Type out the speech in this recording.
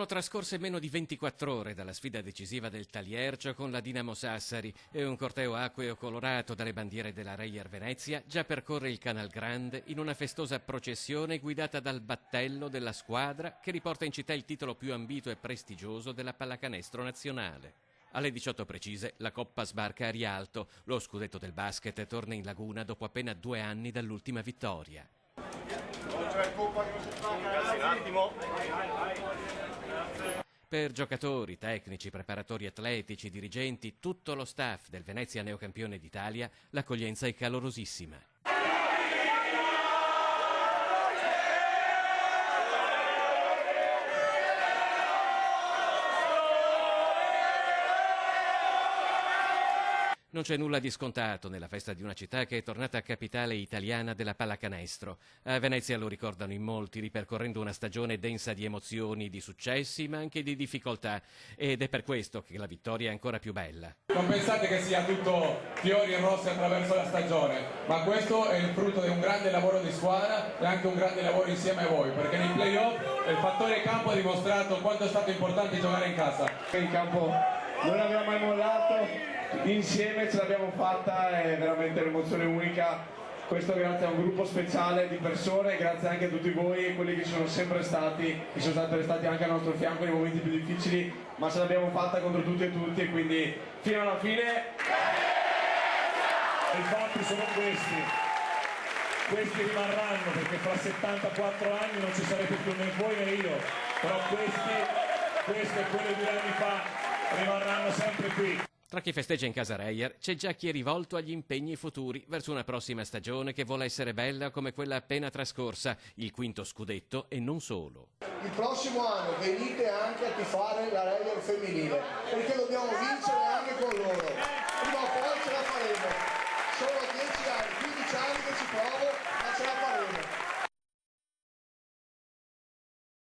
Sono trascorse meno di 24 ore dalla sfida decisiva del Taliercio con la Dinamo Sassari e un corteo acqueo colorato dalle bandiere della Reyer Venezia già percorre il Canal Grande in una festosa processione guidata dal battello della squadra che riporta in città il titolo più ambito e prestigioso della pallacanestro nazionale. Alle 18 precise la Coppa sbarca a Rialto, lo scudetto del basket torna in laguna dopo appena 2 anni dall'ultima vittoria. Per giocatori, tecnici, preparatori atletici, dirigenti, tutto lo staff del Venezia neocampione d'Italia, l'accoglienza è calorosissima. Non c'è nulla di scontato nella festa di una città che è tornata capitale italiana della pallacanestro. A Venezia lo ricordano in molti, ripercorrendo una stagione densa di emozioni, di successi, ma anche di difficoltà. Ed è per questo che la vittoria è ancora più bella. Non pensate che sia tutto fiori e rose attraverso la stagione, ma questo è il frutto di un grande lavoro di squadra e anche un grande lavoro insieme a voi, perché nei playoff il fattore campo ha dimostrato quanto è stato importante giocare in casa. In campo non abbiamo mai mollato. Insieme ce l'abbiamo fatta, è veramente un'emozione unica, questo grazie a un gruppo speciale di persone, grazie anche a tutti voi, quelli che sono sempre stati, che sono stati restati anche al nostro fianco nei momenti più difficili, ma ce l'abbiamo fatta contro tutti e tutti e quindi fino alla fine. I fatti sono questi rimarranno perché fra 74 anni non ci sarete più né voi né io, però questi e quelli 2 anni fa rimarranno sempre qui. Tra chi festeggia in casa Reyer c'è già chi è rivolto agli impegni futuri verso una prossima stagione che vuole essere bella come quella appena trascorsa, il 5° scudetto e non solo. Il prossimo anno venite anche a tifare la Reyer femminile, perché dobbiamo vincere anche con loro.